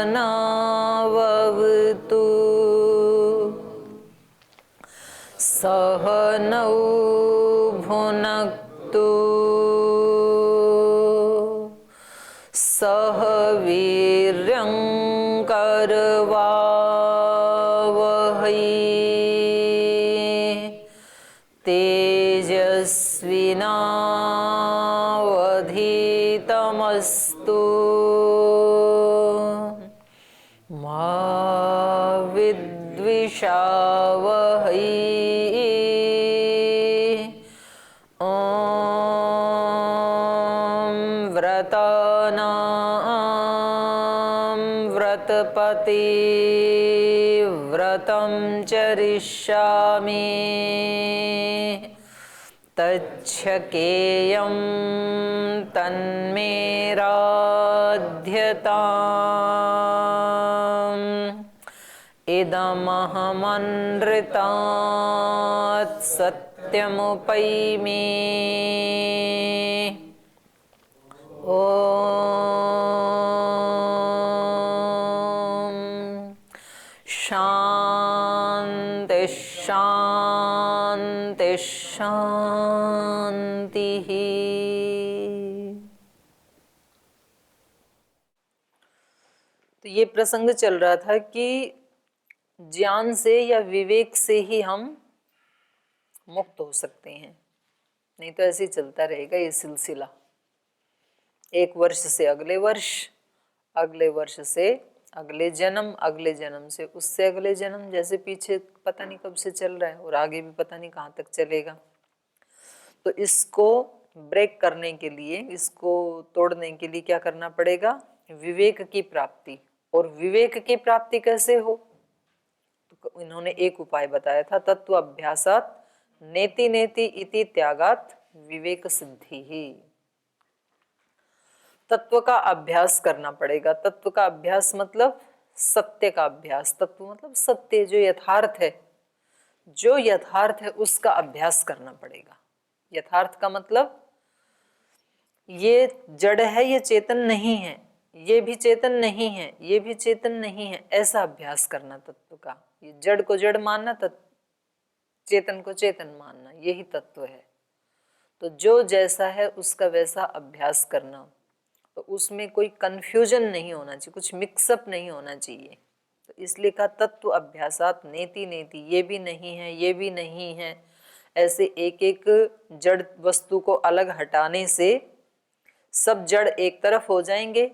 सहनाववतु सहनौ भुनक्तु सह वीर्यं करवावहै तेजस्विनावधीतमस्तु मा विद्विषावहै। ॐ व्रतानां व्रतपते व्रतं चरिष्यामि तच्छकेयं तन्मे राध्यताम् इदमहमनृतात् सत्यमुपैमि। ॐ शान्ति शान्ति शान्तिः। तो ये प्रसंग चल रहा था कि ज्ञान से या विवेक से ही हम मुक्त हो सकते हैं, नहीं तो ऐसे ही चलता रहेगा ये सिलसिला। एक वर्ष से अगले वर्ष, अगले वर्ष से अगले जन्म, अगले जन्म से उससे अगले जन्म, जैसे पीछे पता नहीं कब से चल रहा है और आगे भी पता नहीं कहाँ तक चलेगा। तो इसको ब्रेक करने के लिए, इसको तोड़ने के लिए क्या करना पड़ेगा? विवेक की प्राप्ति। और विवेक की प्राप्ति कैसे हो? तो इन्होंने एक उपाय बताया था, तत्व अभ्यासात नेति नेति इति त्यागात विवेक सिद्धि ही। तत्व का अभ्यास करना पड़ेगा। तत्व का अभ्यास मतलब सत्य का अभ्यास। तत्व मतलब सत्य, जो यथार्थ है, जो यथार्थ है उसका अभ्यास करना पड़ेगा। यथार्थ का मतलब ये जड़ है, ये चेतन नहीं है, ये भी चेतन नहीं है, ये भी चेतन नहीं है, ऐसा अभ्यास करना तत्व का। ये जड़ को जड़ मानना, चेतन को चेतन मानना, यही तत्व है। तो जो जैसा है उसका वैसा अभ्यास करना, तो उसमें कोई कंफ्यूजन नहीं होना चाहिए, कुछ मिक्सअप नहीं होना चाहिए। तो इसलिए कहा तत्व अभ्यासात नेति नेति, ये भी नहीं है, ये भी नहीं है, ऐसे एक एक जड़ वस्तु को अलग हटाने से सब जड़ एक तरफ हो जाएंगे,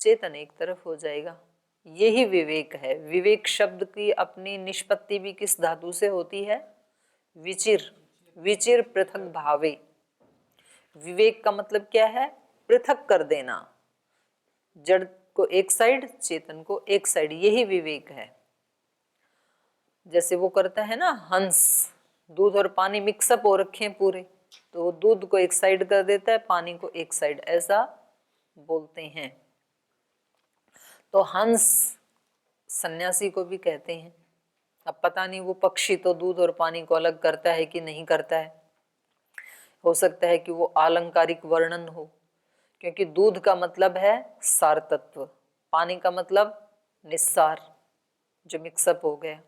चेतन एक तरफ हो जाएगा। यही विवेक है। विवेक शब्द की अपनी निष्पत्ति भी किस धातु से होती है? विचिर। विचिर पृथक भावे। विवेक का मतलब क्या है? पृथक कर देना, जड़ को एक साइड, चेतन को एक साइड, यही विवेक है। जैसे वो करता है ना हंस, दूध और पानी मिक्सअप हो रखे हैं पूरे, तो वो दूध को एक साइड कर देता है, पानी को एक साइड, ऐसा बोलते हैं। तो हंस सन्यासी को भी कहते हैं। अब पता नहीं वो पक्षी तो दूध और पानी को अलग करता है कि नहीं करता है। हो सकता है कि वो अलंकारिक वर्णन हो, क्योंकि दूध का मतलब है सार तत्व, पानी का मतलब निस्सार, जो मिक्सअप हो गया।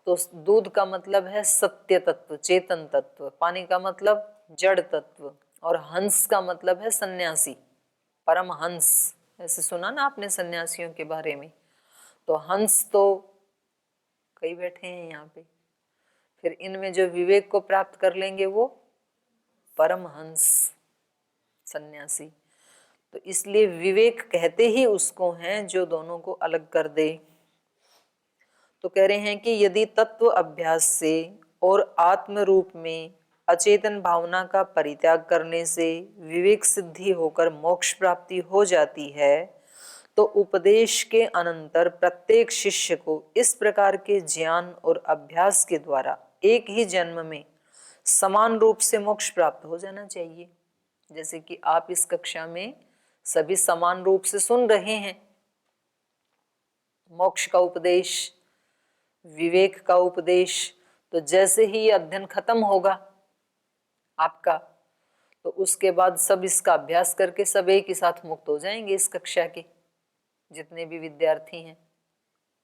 तो दूध का मतलब है सत्य तत्व, चेतन तत्व, पानी का मतलब जड़ तत्व, और हंस का मतलब है सन्यासी, परम हंस। ऐसे सुना ना आपने सन्यासियों के बारे में? तो हंस तो कई बैठे हैं यहाँ पे, फिर इनमें जो विवेक को प्राप्त कर लेंगे वो परमहंस सन्यासी। तो इसलिए विवेक कहते ही उसको हैं जो दोनों को अलग कर दे। तो कह रहे हैं कि यदि तत्व अभ्यास से और आत्म रूप में अचेतन भावना का परित्याग करने से विवेक सिद्धि होकर मोक्ष प्राप्ति हो जाती है, तो उपदेश के अनंतर प्रत्येक शिष्य को इस प्रकार के ज्ञान और अभ्यास के द्वारा एक ही जन्म में समान रूप से मोक्ष प्राप्त हो जाना चाहिए। जैसे कि आप इस कक्षा में सभी समान रूप से सुन रहे हैं, मोक्ष का उपदेश, विवेक का उपदेश। तो जैसे ही ये अध्ययन खत्म होगा आपका, तो उसके बाद सब इसका अभ्यास करके सब एक ही साथ मुक्त हो जाएंगे इस कक्षा के। जितने भी विद्यार्थी हैं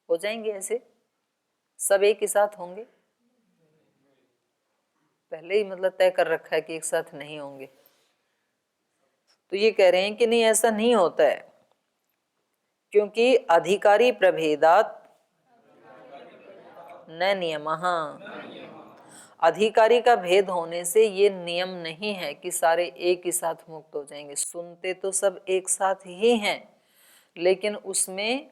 हो जाएंगे ऐसे, सब एक ही साथ होंगे? पहले ही मतलब तय कर रखा है कि एक साथ नहीं होंगे। तो ये कह रहे हैं कि नहीं, ऐसा नहीं होता है, क्योंकि अधिकारी प्रभेदात न नियमः, अधिकारी का भेद होने से ये नियम नहीं है कि सारे एक ही साथ मुक्त हो जाएंगे। सुनते तो सब एक साथ ही हैं, लेकिन उसमें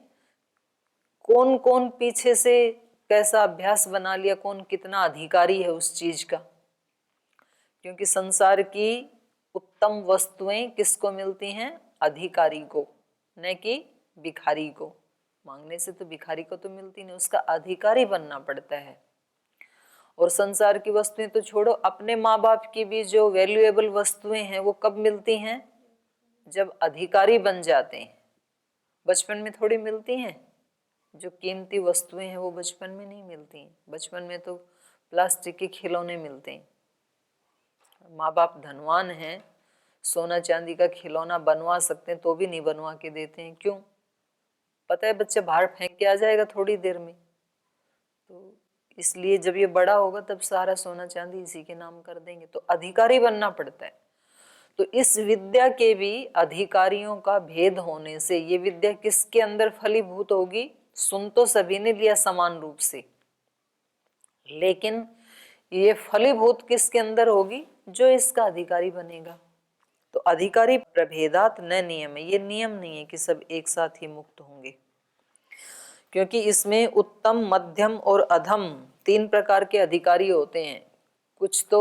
कौन कौन पीछे से कैसा अभ्यास बना लिया, कौन कितना अधिकारी है उस चीज का। क्योंकि संसार की उत्तम वस्तुएं किसको मिलती हैं? अधिकारी को, न कि भिखारी को। मांगने से तो भिखारी को तो मिलती नहीं, उसका अधिकारी बनना पड़ता है। और संसार की वस्तुएं तो छोड़ो, अपने माँ बाप की भी जो वैल्यूएबल वस्तुएं हैं वो कब मिलती हैं? जब अधिकारी बन जाते हैं। बचपन में थोड़ी मिलती हैं। जो कीमती वस्तुएं हैं वो बचपन में नहीं मिलती हैं। बचपन में तो प्लास्टिक के खिलौने मिलते हैं। माँ बाप धनवान हैं, सोना चांदी का खिलौना बनवा सकते हैं तो भी नहीं बनवा के देते हैं। क्यों? पता है बच्चा बाहर फेंक के आ जाएगा थोड़ी देर में। तो इसलिए जब ये बड़ा होगा तब सारा सोना चांदी इसी के नाम कर देंगे। तो अधिकारी बनना पड़ता है। तो इस विद्या के भी अधिकारियों का भेद होने से ये विद्या किसके अंदर फलीभूत होगी? सुन तो सभी ने लिया समान रूप से, लेकिन ये फलीभूत किसके अंदर होगी? जो इसका अधिकारी बनेगा। तो अधिकारी प्रभेदात न नियम है, ये नियम नहीं है कि सब एक साथ ही मुक्त होंगे, क्योंकि इसमें उत्तम, मध्यम और अधम 3 प्रकार के अधिकारी होते हैं। कुछ तो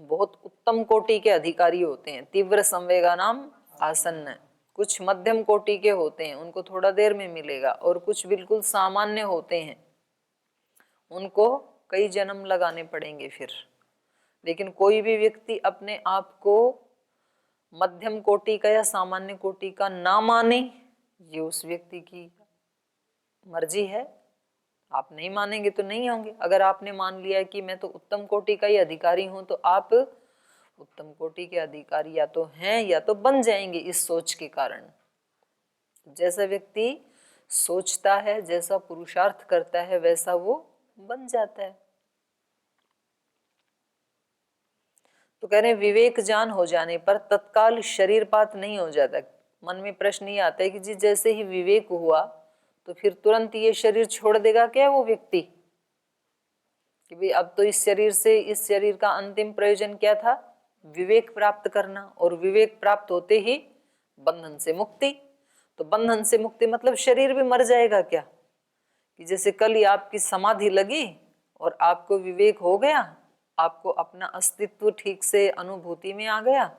बहुत उत्तम कोटि के अधिकारी होते हैं, तीव्र संवेगा नाम आसन्न। कुछ मध्यम कोटि के होते हैं, उनको थोड़ा देर में मिलेगा। और कुछ बिल्कुल सामान्य होते हैं, उनको कई जन्म लगाने पड़ेंगे फिर। लेकिन कोई भी व्यक्ति अपने आप को मध्यम कोटि का या सामान्य कोटि का ना माने, ये उस व्यक्ति की मर्जी है। आप नहीं मानेंगे तो नहीं होंगे। अगर आपने मान लिया कि मैं तो उत्तम कोटि का ही अधिकारी हूं, तो आप उत्तम कोटि के अधिकारी या तो हैं या तो बन जाएंगे इस सोच के कारण। जैसा व्यक्ति सोचता है, जैसा पुरुषार्थ करता है, वैसा वो बन जाता है। तो कह रहे हैं विवेक ज्ञान हो जाने पर तत्काल शरीरपात नहीं हो जाता। मन में प्रश्न ये आता है कि जी जैसे ही विवेक हुआ तो फिर तुरंत ये शरीर छोड़ देगा क्या वो व्यक्ति? कि भाई अब तो इस शरीर से, इस शरीर का अंतिम प्रयोजन क्या था? विवेक प्राप्त करना। और विवेक प्राप्त होते ही बंधन से मुक्ति। तो बंधन से मुक्ति मतलब शरीर भी मर जाएगा क्या? कि जैसे कल ही आपकी समाधि लगी और आपको विवेक हो गया, आपको अपना अस्तित्व ठीक से अनुभूति में आ गया,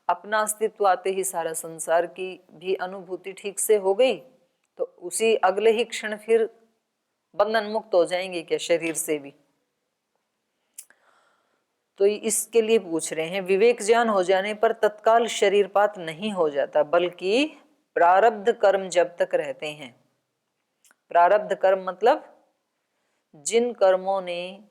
अपना अस्तित्व आते ही सारा संसार की भी अनुभूति ठीक से हो गई, तो उसी अगले ही क्षण फिर बंधन मुक्त हो जाएंगे क्या शरीर से भी? तो इसके लिए पूछ रहे हैं विवेक ज्ञान हो जाने पर तत्काल शरीरपात नहीं हो जाता, बल्कि प्रारब्ध कर्म जब तक रहते हैं। प्रारब्ध कर्म मतलब जिन कर्मों ने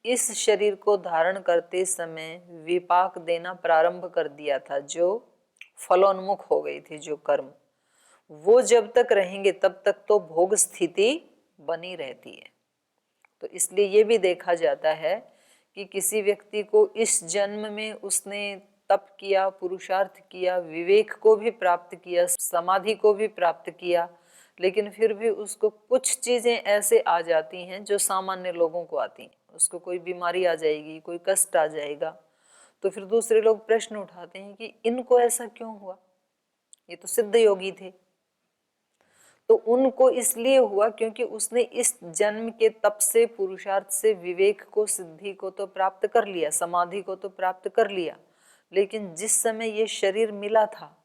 इस शरीर को धारण करते समय विपाक देना प्रारंभ कर दिया था, जो फलोन्मुख हो गई थी जो कर्म, वो जब तक रहेंगे तब तक तो भोग स्थिति बनी रहती है। तो इसलिए ये भी देखा जाता है कि किसी व्यक्ति को इस जन्म में उसने तप किया, पुरुषार्थ किया, विवेक को भी प्राप्त किया, समाधि को भी प्राप्त किया, लेकिन फिर भी उसको कुछ चीजें ऐसे आ जाती हैं जो सामान्य लोगों को आती हैं। उसको कोई बीमारी आ जाएगी, कोई कष्ट आ जाएगा, तो फिर दूसरे लोग प्रश्न उठाते हैं कि इनको ऐसा क्यों हुआ, ये तो सिद्ध योगी थे। तो उनको इसलिए हुआ क्योंकि उसने इस जन्म के तप से, पुरुषार्थ से विवेक को, सिद्धि को तो प्राप्त कर लिया, समाधि को तो प्राप्त कर लिया, लेकिन जिस समय ये शरीर मिला था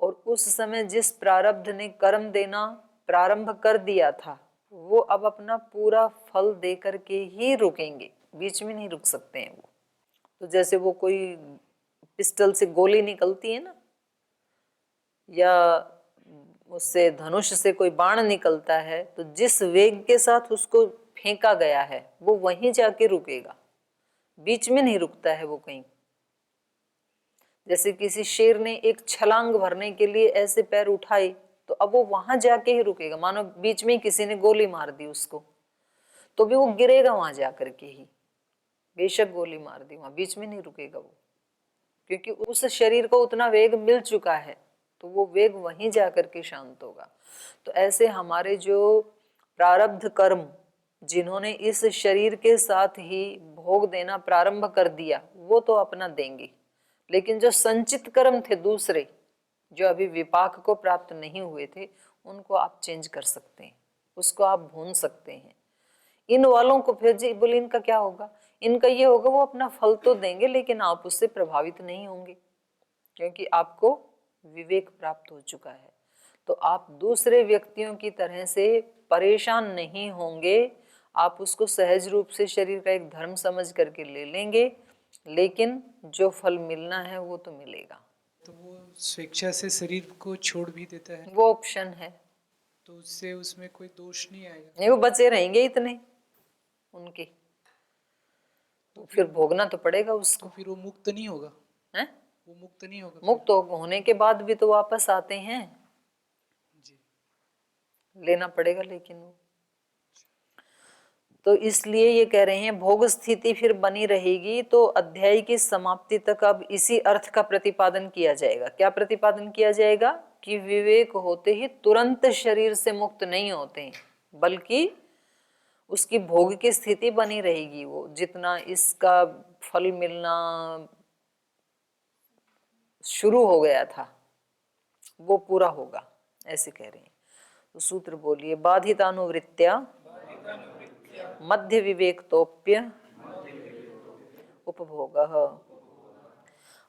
और उस समय जिस प्रारब्ध ने कर्म देना प्रारंभ कर दिया था, वो अब अपना पूरा फल दे करके ही रुकेंगे, बीच में नहीं रुक सकते हैं वो। तो जैसे वो कोई पिस्टल से गोली निकलती है ना, या उससे धनुष से कोई बाण निकलता है, तो जिस वेग के साथ उसको फेंका गया है वो वहीं जाके रुकेगा, बीच में नहीं रुकता है वो कहीं। जैसे किसी शेर ने एक छलांग भरने के लिए ऐसे पैर उठाए तो तो अब वो वहां जाके ही रुकेगा। मानो बीच में ही किसी ने गोली मार दी उसको, तो भी वो गिरेगा वहां जाकर के ही, बेशक गोली मार दी, वहां बीच में नहीं रुकेगा वो, क्योंकि उस शरीर को उतना वेग मिल चुका है, तो वो वेग वहीं जाकर के शांत होगा। तो ऐसे हमारे जो प्रारब्ध कर्म जिन्होंने इस शरीर के साथ ही भोग देना प्रारंभ कर दिया, वो तो अपना देंगे, लेकिन जो संचित कर्म थे दूसरे, जो अभी विपाक को प्राप्त नहीं हुए थे, उनको आप चेंज कर सकते हैं, उसको आप भून सकते हैं। इन वालों को फिर जी बोले इनका क्या होगा, इनका ये होगा वो अपना फल तो देंगे, लेकिन आप उससे प्रभावित नहीं होंगे, क्योंकि आपको विवेक प्राप्त हो चुका है। तो आप दूसरे व्यक्तियों की तरह से परेशान नहीं होंगे, आप उसको सहज रूप से शरीर का एक धर्म समझ करके ले लेंगे, लेकिन जो फल मिलना है वो तो मिलेगा। तो वो स्वेच्छा से शरीर को छोड़ भी देता है, वो ऑप्शन है, तो उससे उसमें कोई दोष नहीं आएगा? नहीं, वो बचे रहेंगे इतने उनके, तो फिर भोगना तो पड़ेगा उसको। तो फिर वो मुक्त नहीं होगा है, वो मुक्त नहीं होगा मुक्त होने के बाद भी तो वापस आते हैं जी। लेना पड़ेगा, लेकिन वो तो इसलिए ये कह रहे हैं भोग स्थिति फिर बनी रहेगी। तो अध्याय की समाप्ति तक अब इसी अर्थ का प्रतिपादन किया जाएगा। क्या प्रतिपादन किया जाएगा? कि विवेक होते ही तुरंत शरीर से मुक्त नहीं होते हैं, बल्कि उसकी भोग की स्थिति बनी रहेगी। वो जितना इसका फल मिलना शुरू हो गया था वो पूरा होगा, ऐसे कह रहे हैं। तो सूत्र बोलिए, बाधितानुवृत्त्या मध्य विवेक्तोप्य उपभोगः।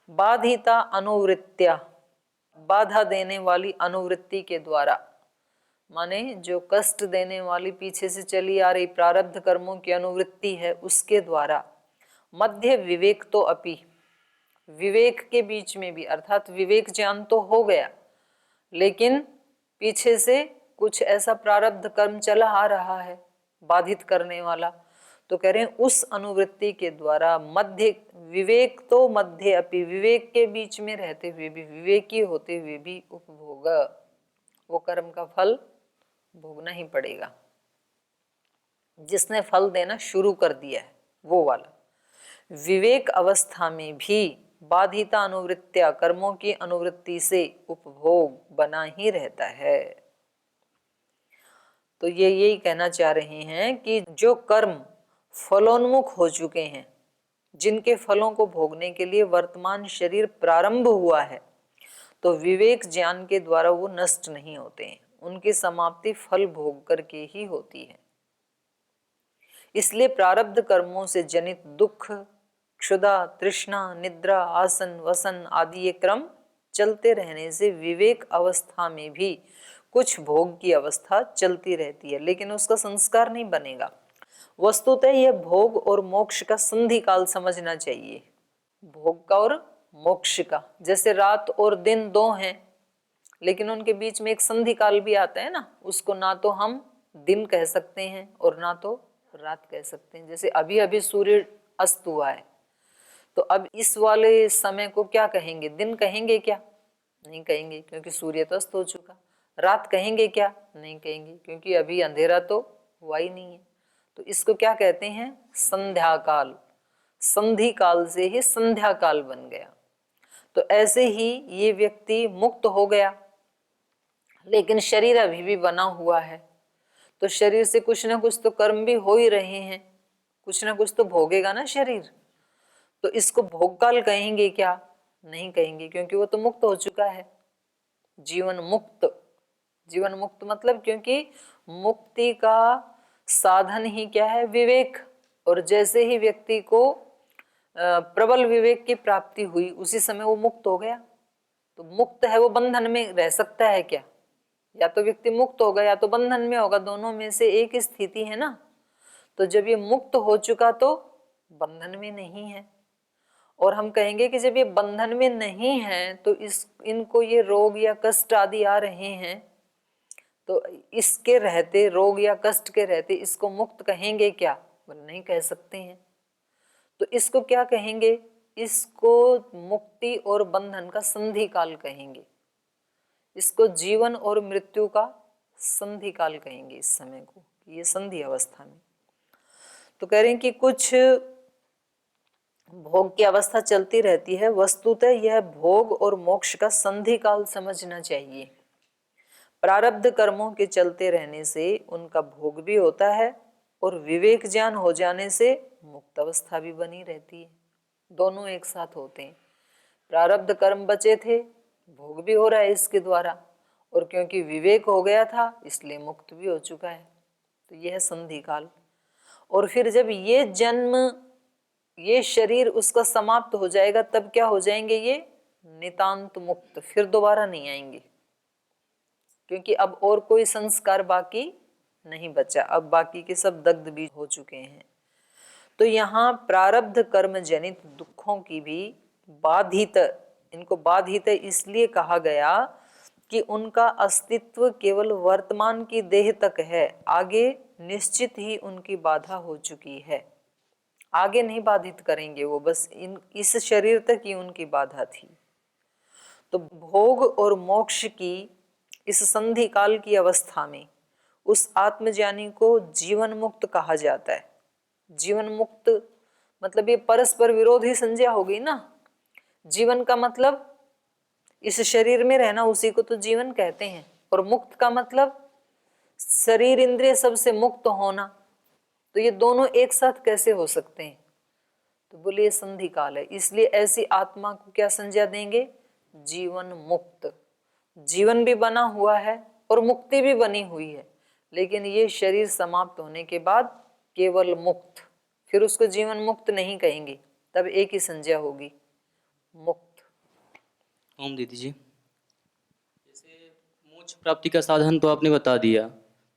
बाधिता अनुवृत्त्या, बाधा देने वाली अनुवृत्ति के द्वारा, माने जो कष्ट देने वाली पीछे से चली आ रही प्रारब्ध कर्मों की अनुवृत्ति है, उसके द्वारा मध्य विवेक तो अपि, विवेक के बीच में भी, अर्थात विवेक ज्ञान तो हो गया, लेकिन पीछे से कुछ ऐसा प्रारब्ध कर्म चला आ रहा है बाधित करने वाला, तो कह रहे हैं उस अनुवृत्ति के द्वारा मध्य विवेक तो मध्य अपि, विवेक के बीच में रहते हुए भी, विवेकी होते हुए भी उपभोग, वो कर्म का फल भोगना ही पड़ेगा जिसने फल देना शुरू कर दिया है, वो वाला। विवेक अवस्था में भी बाधिता अनुवृत्तिया, कर्मों की अनुवृत्ति से उपभोग बना ही रहता है। तो ये यही कहना चाह रहे हैं कि जो कर्म फलोन्मुख हो चुके हैं, जिनके फलों को भोगने के लिए वर्तमान शरीर प्रारंभ हुआ है, तो विवेक ज्ञान के द्वारा वो नष्ट नहीं होते हैं, उनकी समाप्ति फल भोग करके ही होती है। इसलिए प्रारब्ध कर्मों से जनित दुख, क्षुधा, तृष्णा, निद्रा, आसन, वसन आदि ये क्रम चलते रहने से विवेक अवस्था में भी कुछ भोग की अवस्था चलती रहती है, लेकिन उसका संस्कार नहीं बनेगा। वस्तुतः यह भोग और मोक्ष का संधि काल समझना चाहिए, भोग का और मोक्ष का। जैसे रात और दिन दो हैं, लेकिन उनके बीच में एक संधि काल भी आता है ना, उसको ना तो हम दिन कह सकते हैं और ना तो रात कह सकते हैं। जैसे अभी अभी सूर्य अस्त हुआ है, तो अब इस वाले समय को क्या कहेंगे? दिन कहेंगे क्या? नहीं कहेंगे, क्योंकि सूर्य तो अस्त हो चुका। रात कहेंगे क्या? नहीं कहेंगे, क्योंकि अभी अंधेरा तो हुआ ही नहीं है। तो इसको क्या कहते हैं? संध्या काल। संधि काल से ही संध्या काल बन गया। तो ऐसे ही ये व्यक्ति मुक्त हो गया, लेकिन शरीर अभी भी बना हुआ है, तो शरीर से कुछ ना कुछ तो कर्म भी हो ही रहे हैं, कुछ ना कुछ तो भोगेगा ना शरीर। तो इसको भोग काल कहेंगे क्या? नहीं कहेंगे, क्योंकि वो तो मुक्त हो चुका है, जीवन मुक्त। जीवन मुक्त मतलब, क्योंकि मुक्ति का साधन ही क्या है? विवेक। और जैसे ही व्यक्ति को प्रबल विवेक की प्राप्ति हुई, उसी समय वो मुक्त हो गया। तो मुक्त है वो, बंधन में रह सकता है क्या? या तो व्यक्ति मुक्त होगा या तो बंधन में होगा, दोनों में से एक स्थिति है ना। तो जब ये मुक्त हो चुका तो बंधन में नहीं है। और हम कहेंगे कि जब ये बंधन में नहीं है तो इनको ये रोग या कष्ट आदि आ रहे हैं, तो इसके रहते, रोग या कष्ट के रहते, इसको मुक्त कहेंगे क्या? बोले नहीं कह सकते हैं। तो इसको क्या कहेंगे? इसको मुक्ति और बंधन का संधि काल कहेंगे। इसको जीवन और मृत्यु का संधि काल कहेंगे इस समय को, ये संधि अवस्था में। तो कह रहे हैं कि कुछ भोग की अवस्था चलती रहती है, वस्तुतः यह भोग और मोक्ष का संधि काल समझना चाहिए। प्रारब्ध कर्मों के चलते रहने से उनका भोग भी होता है और विवेक ज्ञान हो जाने से मुक्त अवस्था भी बनी रहती है। दोनों एक साथ होते हैं। प्रारब्ध कर्म बचे थे, भोग भी हो रहा है इसके द्वारा, और क्योंकि विवेक हो गया था इसलिए मुक्त भी हो चुका है। तो यह संधि काल। और फिर जब ये जन्म, ये शरीर उसका समाप्त हो जाएगा, तब क्या हो जाएंगे ये नितांत मुक्त, फिर दोबारा नहीं आएंगे, क्योंकि अब और कोई संस्कार बाकी नहीं बचा, अब बाकी के सब दग्ध भी हो चुके हैं। तो यहाँ प्रारब्ध कर्म जनित दुखों की भी बाधित, इनको बाधित इसलिए कहा गया कि उनका अस्तित्व केवल वर्तमान की देह तक है, आगे निश्चित ही उनकी बाधा हो चुकी है, आगे नहीं बाधित करेंगे वो, बस इस शरीर तक ही उनकी बाधा थी। तो भोग और मोक्ष की इस संधि काल की अवस्था में उस आत्मज्ञानी को जीवन मुक्त कहा जाता है। जीवन मुक्त मतलब ये परस्पर विरोधी संज्ञा हो गई ना। जीवन का मतलब इस शरीर में रहना, उसी को तो जीवन कहते हैं, और मुक्त का मतलब शरीर इंद्रिय सबसे मुक्त होना। तो ये दोनों एक साथ कैसे हो सकते हैं? तो बोले ये संधि काल है, इसलिए ऐसी आत्मा को क्या संज्ञा देंगे? जीवन मुक्त। जीवन भी बना हुआ है और मुक्ति भी बनी हुई है, लेकिन ये शरीर समाप्त होने के बाद केवल मुक्त, फिर उसको जीवन मुक्त नहीं कहेंगे, तब एक ही संज्ञा होगी, मुक्त। ओम दीदी जी, जैसे मोक्ष प्राप्ति का साधन तो आपने बता दिया,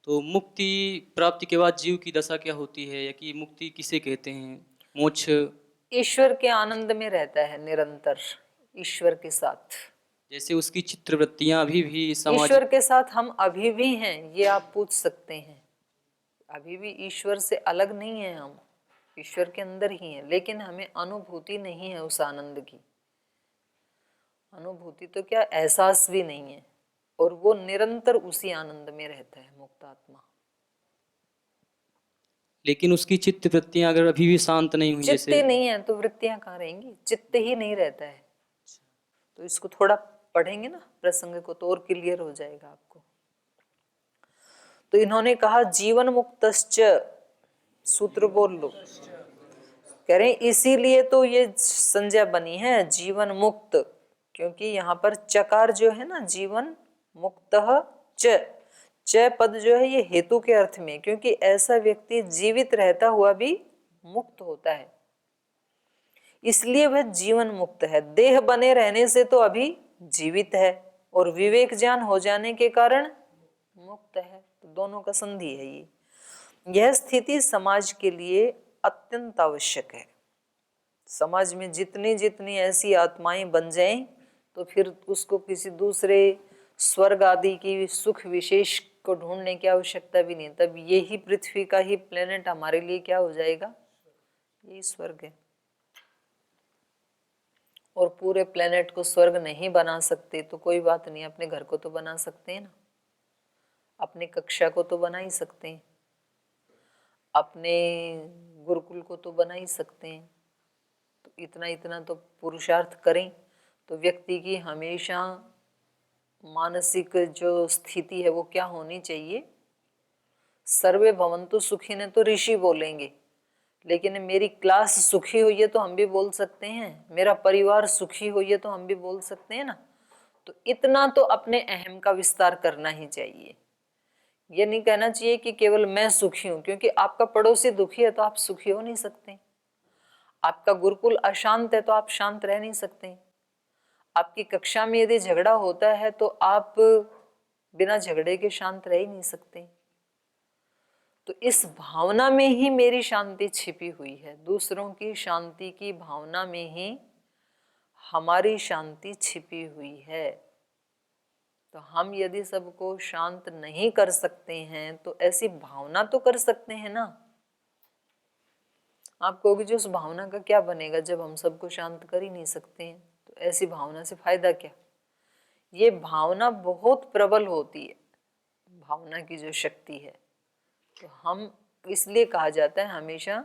तो मुक्ति प्राप्ति के बाद जीव की दशा क्या होती है, या कि मुक्ति किसे कहते हैं? मोक्ष ईश्वर के आनंद में रहता है निरंतर, ईश्वर के साथ। जैसे उसकी चित्रवृत्तियां अभी भी समाज, ईश्वर के साथ हम अभी भी हैं, ये आप पूछ सकते हैं। अभी भी ईश्वर से अलग नहीं है, हम ईश्वर के अंदर ही हैं, लेकिन हमें अनुभूति नहीं है उस आनंद की। अनुभूति तो क्या, एहसास भी नहीं है, और वो निरंतर उसी आनंद में रहता है मुक्त आत्मा। लेकिन उसकी चित्तवृत्तियां अगर अभी भी शांत नहीं हुई, चित्त जैसे नहीं है तो वृत्तियां कहाँ रहेंगी? चित्त ही नहीं रहता है। तो इसको थोड़ा पढ़ेंगे ना प्रसंग को, तो और क्लियर हो जाएगा आपको। तो इन्होंने कहा जीवन मुक्तश्च, सूत्र बोल लो। कह रहे इसीलिए तो ये संज्ञा बनी है जीवन मुक्त, क्योंकि यहाँ पर चकार जो है ना, जीवन मुक्तः च पद जो है ये हेतु के अर्थ में, क्योंकि ऐसा व्यक्ति जीवित रहता हुआ भी मुक्त होता है, इसलिए वह जीवन मुक्त है। देह बने रहने से तो अभी जीवित है, और विवेक ज्ञान हो जाने के कारण मुक्त है। तो दोनों का संधि है ये। यह स्थिति समाज के लिए अत्यंत आवश्यक है। समाज में जितनी जितनी ऐसी आत्माएं बन जाएं, तो फिर उसको किसी दूसरे स्वर्ग आदि की सुख विशेष को ढूंढने की आवश्यकता भी नहीं। तब यही पृथ्वी का ही प्लेनेट हमारे लिए क्या हो जाएगा? यही स्वर्ग है। और पूरे प्लेनेट को स्वर्ग नहीं बना सकते तो कोई बात नहीं, अपने घर को तो बना सकते हैं ना, अपने कक्षा को तो बना ही सकते हैं, अपने गुरुकुल को तो बना ही सकते हैं। तो इतना इतना तो पुरुषार्थ करें तो व्यक्ति की हमेशा मानसिक जो स्थिति है वो क्या होनी चाहिए? सर्वे भवन्तु सुखी ने तो ऋषि बोलेंगे, लेकिन मेरी क्लास सुखी हुई है तो हम भी बोल सकते हैं, मेरा परिवार सुखी हुई है तो हम भी बोल सकते हैं ना। तो इतना तो अपने अहम का विस्तार करना ही चाहिए। ये नहीं कहना चाहिए कि केवल मैं सुखी हूं, क्योंकि आपका पड़ोसी दुखी है तो आप सुखी हो नहीं सकते, आपका गुरुकुल अशांत है तो आप शांत रह नहीं सकते, आपकी कक्षा में यदि झगड़ा होता है तो आप बिना झगड़े के शांत रह ही नहीं सकते। तो इस भावना में ही मेरी शांति छिपी हुई है, दूसरों की शांति की भावना में ही हमारी शांति छिपी हुई है। तो हम यदि सबको शांत नहीं कर सकते हैं तो ऐसी भावना तो कर सकते हैं ना। आप कहोगे जो उस भावना का क्या बनेगा जब हम सबको शांत कर ही नहीं सकते हैं, तो ऐसी भावना से फायदा क्या? ये भावना बहुत प्रबल होती है, भावना की जो शक्ति है। तो हम इसलिए कहा जाता है हमेशा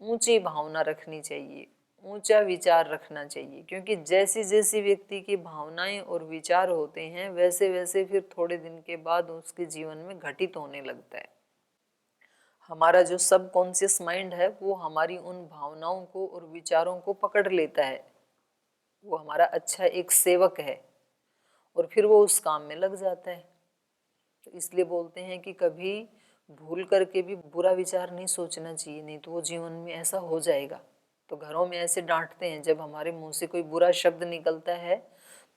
ऊंची भावना रखनी चाहिए, ऊंचा विचार रखना चाहिए, क्योंकि जैसी जैसी व्यक्ति की भावनाएं और विचार होते हैं वैसे वैसे फिर थोड़े दिन के बाद उसके जीवन में घटित होने लगता है। हमारा जो सबकॉन्शियस माइंड है वो हमारी उन भावनाओं को और विचारों को पकड़ लेता है, वो हमारा अच्छा एक सेवक है और फिर वो उस काम में लग जाता है। तो इसलिए बोलते हैं कि कभी भूल करके भी बुरा विचार नहीं सोचना चाहिए, नहीं तो वो जीवन में ऐसा हो जाएगा। तो घरों में ऐसे डांटते हैं, जब हमारे मुंह से कोई बुरा शब्द निकलता है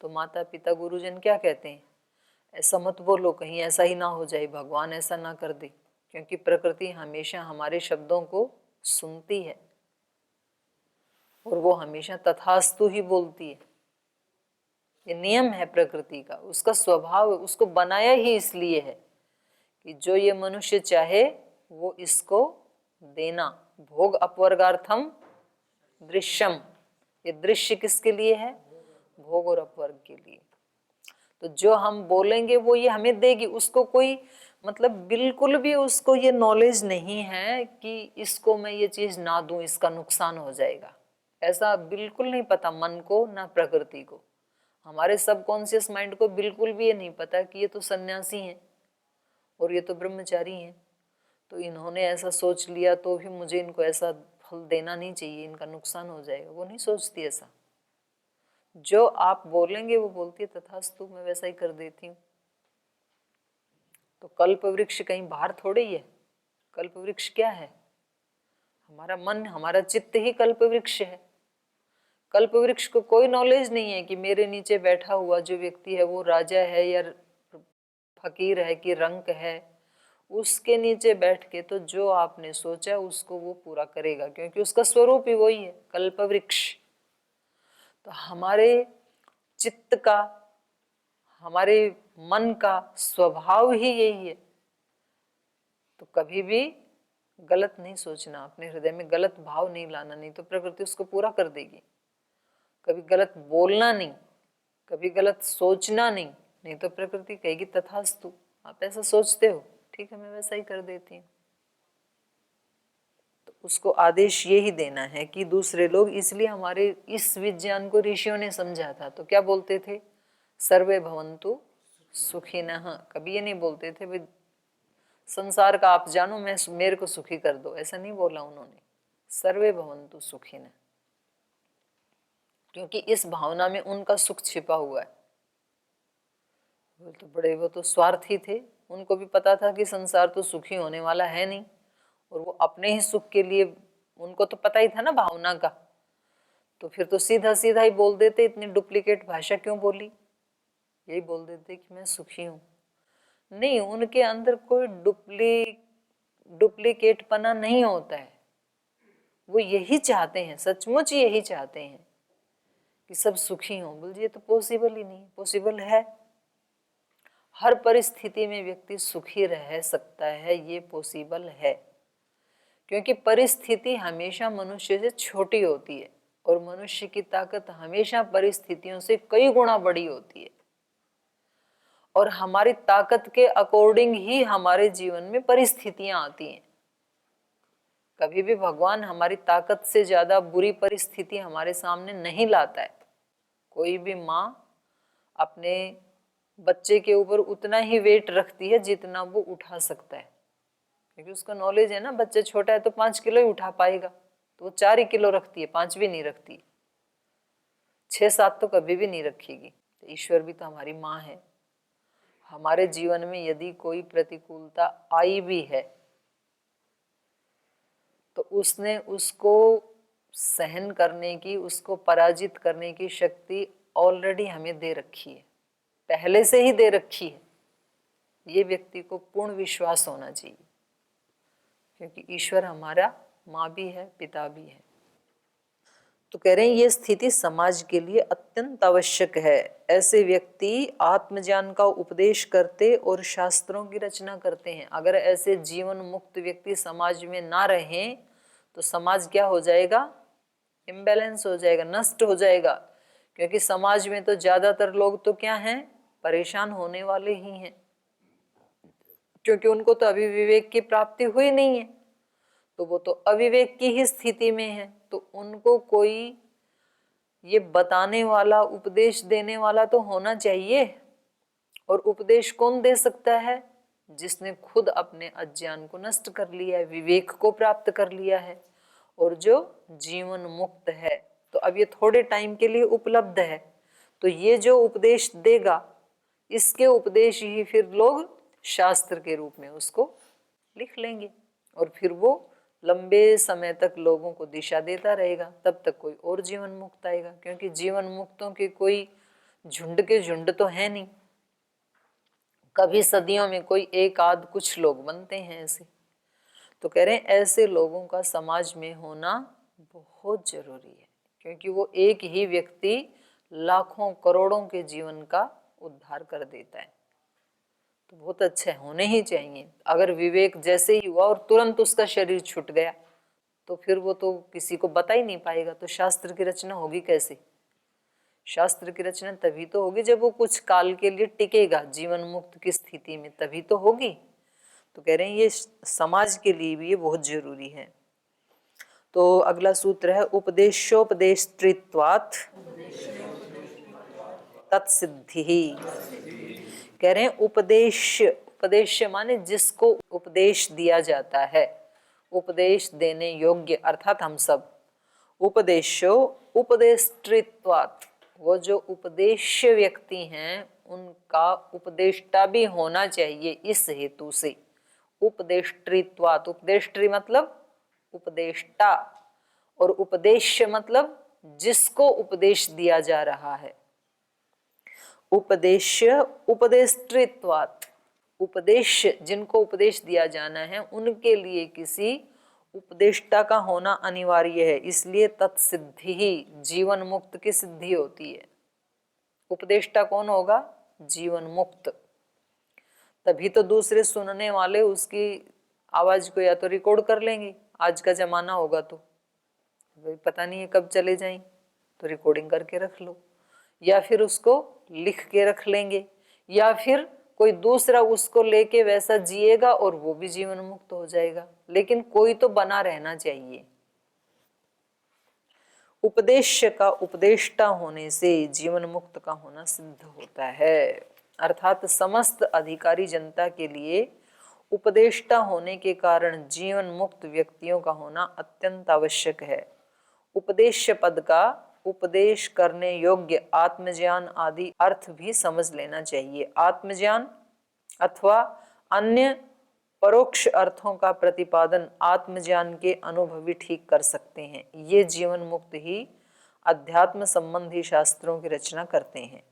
तो माता पिता गुरुजन क्या कहते हैं, ऐसा मत बोलो, कहीं ऐसा ही ना हो जाए, भगवान ऐसा ना कर दे, क्योंकि प्रकृति हमेशा हमारे शब्दों को सुनती है और वो हमेशा तथास्तु ही बोलती है। ये नियम है प्रकृति का, उसका स्वभाव, उसको बनाया ही इसलिए है कि जो ये मनुष्य चाहे वो इसको देना। भोग अपवर्गार्थम दृश्यम, ये दृश्य किसके लिए है, भोग और अपवर्ग के लिए। तो जो हम बोलेंगे वो ये हमें देगी, उसको कोई मतलब बिल्कुल भी उसको ये नॉलेज नहीं है कि इसको मैं ये चीज ना दूं इसका नुकसान हो जाएगा, ऐसा बिल्कुल नहीं पता मन को ना प्रकृति को। हमारे सबकॉन्शियस माइंड को बिल्कुल भी ये नहीं पता कि ये तो सन्यासी हैं और ये तो ब्रह्मचारी हैं, तो इन्होंने ऐसा सोच लिया तो भी मुझे इनको ऐसा फल देना नहीं चाहिए, इनका नुकसान हो जाएगा, वो नहीं सोचती ऐसा। जो आप बोलेंगे वो बोलती है तथास्तु, मैं वैसा ही कर देती हूँ। तो कल्प वृक्ष कहीं बाहर थोड़ी है, कल्प वृक्ष क्या है, हमारा मन, हमारा चित्त ही कल्प वृक्ष है। कल्प वृक्ष को कोई नॉलेज नहीं है कि मेरे नीचे बैठा हुआ जो व्यक्ति है वो राजा है या फकीर है कि रंक है। उसके नीचे बैठ के तो जो आपने सोचा उसको वो पूरा करेगा, क्योंकि उसका स्वरूप ही वही है, कल्प वृक्ष। तो हमारे चित्त का, हमारे मन का स्वभाव ही यही है। तो कभी भी गलत नहीं सोचना, अपने हृदय में गलत भाव नहीं लाना, नहीं तो प्रकृति उसको पूरा कर देगी। कभी गलत बोलना नहीं, कभी गलत सोचना नहीं, नहीं तो प्रकृति कहेगी तथास्तु, आप ऐसा सोचते हो, ठीक है मैं वैसा ही कर देती हूँ। तो उसको आदेश यही देना है कि दूसरे लोग, इसलिए हमारे इस विज्ञान को ऋषियों ने समझा था। तो क्या बोलते थे, सर्वे भवन्तु सुखिनः। कभी ये नहीं बोलते थे भाई संसार का आप जानो, मैं मेरे को सुखी कर दो, ऐसा नहीं बोला उन्होंने, सर्वे भवन्तु सुखिनः, क्योंकि इस भावना में उनका सुख छिपा हुआ है। वो तो बड़े, वो तो स्वार्थी थे, उनको भी पता था कि संसार तो सुखी होने वाला है नहीं, और वो अपने ही सुख के लिए, उनको तो पता ही था ना भावना का, तो फिर तो सीधा सीधा ही बोल देते, इतनी डुप्लीकेट भाषा क्यों बोली, यही बोल देते कि मैं सुखी हूँ। नहीं, उनके अंदर कोई डुप्लीकेटपना नहीं होता है, वो यही चाहते हैं, सचमुच यही चाहते हैं कि सब सुखी हों। बोलिए तो पॉसिबल ही नहीं, पॉसिबल है, हर परिस्थिति में व्यक्ति सुखी रह सकता है, ये पॉसिबल है, क्योंकि परिस्थिति हमेशा मनुष्य से छोटी होती है और मनुष्य की ताकत हमेशा परिस्थितियों से कई गुना बड़ी होती है, और हमारी ताकत के अकॉर्डिंग ही हमारे जीवन में परिस्थितियां आती हैं। कभी भी भगवान हमारी ताकत से ज्यादा बुरी परिस्थिति हमारे सामने नहीं लाता है। कोई भी माँ अपने बच्चे के ऊपर उतना ही वेट रखती है जितना वो उठा सकता है, क्योंकि उसका नॉलेज है ना, बच्चा छोटा है तो 5 किलो ही उठा पाएगा, तो वो 4 ही किलो रखती है, 5 भी नहीं रखती, 6-7 तो कभी भी नहीं रखेगी। तो ईश्वर भी तो हमारी माँ है। हमारे जीवन में यदि कोई प्रतिकूलता आई भी है तो उसने उसको सहन करने की, उसको पराजित करने की शक्ति ऑलरेडी हमें दे रखी है, पहले से ही दे रखी है। ये व्यक्ति को पूर्ण विश्वास होना चाहिए, क्योंकि ईश्वर हमारा माँ भी है, पिता भी है। तो कह रहे हैं ये स्थिति समाज के लिए अत्यंत आवश्यक है। ऐसे व्यक्ति आत्मज्ञान का उपदेश करते और शास्त्रों की रचना करते हैं। अगर ऐसे जीवन मुक्त व्यक्ति समाज में ना रहें तो समाज क्या हो जाएगा, इम्बैलेंस हो जाएगा, नष्ट हो जाएगा। क्योंकि समाज में तो ज्यादातर लोग तो क्या हैं, परेशान होने वाले ही हैं, क्योंकि उनको तो अभी विवेक की प्राप्ति हुई नहीं है, तो वो तो अविवेक की ही स्थिति में है। तो उनको कोई ये बताने वाला, उपदेश देने वाला तो होना चाहिए। और उपदेश कौन दे सकता है? जिसने खुद अपने अज्ञान को नष्ट कर लिया है, विवेक को प्राप्त कर लिया है और जो जीवन मुक्त है। तो अब ये थोड़े टाइम के लिए उपलब्ध है, तो ये जो उपदेश देगा, इसके उपदेश ही फिर लोग शास्त्र के रूप में उसको लिख लेंगे और फिर वो लंबे समय तक लोगों को दिशा देता रहेगा। तब तक कोई और जीवन मुक्त आएगा, क्योंकि जीवन मुक्तों के कोई झुंड के झुंड तो है नहीं, कभी सदियों में कोई एक आध कुछ लोग बनते हैं ऐसे। तो कह रहे हैं ऐसे लोगों का समाज में होना बहुत जरूरी है, क्योंकि वो एक ही व्यक्ति लाखों करोड़ों के जीवन का उद्धार कर देता है। तो बहुत अच्छे होने ही चाहिए। अगर विवेक जैसे ही हुआ और तुरंत उसका शरीर छूट गया, तो फिर वो तो किसी को बता ही नहीं पाएगा। तो शास्त्र की रचना होगी कैसे? शास्त्र की रचना तभी तो होगी जब वो कुछ काल के लिए टिकेगा जीवन मुक्त की स्थिति में, तभी तो होगी। तो कह रहे हैं ये समाज के लिए भी ये बहुत जरूरी है। तो अगला सूत्र है उपदेशोपदेष्टृत्वात् तत्सिद्धि। कह रहे हैं उपदेश, उपदेश माने जिसको उपदेश दिया जाता है, उपदेश देने योग्य अर्थात हम सब। उपदेशो उपदेष्टृत्वात्, वो जो उपदेश्य व्यक्ति हैं उनका उपदेष्टा भी होना चाहिए इस हेतु से। उपदेष्टृत्वात्, उपदेष्टृ मतलब उपदेष्टा और उपदेश्य मतलब जिसको उपदेश दिया जा रहा है। उपदेश्य उपदेष्टृत्वात्, उपदेश जिनको उपदेश दिया जाना है उनके लिए किसी उपदेष्टा का होना अनिवार्य है, इसलिए तत्सिद्धि ही जीवन मुक्त की सिद्धि होती है। उपदेष्टा कौन होगा? जीवन मुक्त। तभी तो दूसरे सुनने वाले उसकी आवाज को या तो रिकॉर्ड कर लेंगे, आज का जमाना होगा तो पता नहीं है कब चले जाएं, तो रिकॉर्डिंग करके रख लो, या फिर उसको लिख के रख लेंगे, या फिर कोई दूसरा उसको लेके वैसा जिएगा और वो भी जीवन मुक्त हो जाएगा। लेकिन कोई तो बना रहना चाहिए। उपदेश का उपदेष्टा होने से जीवन मुक्त का होना सिद्ध होता है। अर्थात समस्त अधिकारी जनता के लिए उपदेष्टा होने के कारण जीवन मुक्त व्यक्तियों का होना अत्यंत आवश्यक है। उपदेश्य पद का उपदेश करने योग्य आत्मज्ञान आदि अर्थ भी समझ लेना चाहिए। आत्मज्ञान अथवा अन्य परोक्ष अर्थों का प्रतिपादन आत्मज्ञान के अनुभवी ठीक कर सकते हैं। ये जीवन मुक्त ही अध्यात्म संबंधी शास्त्रों की रचना करते हैं।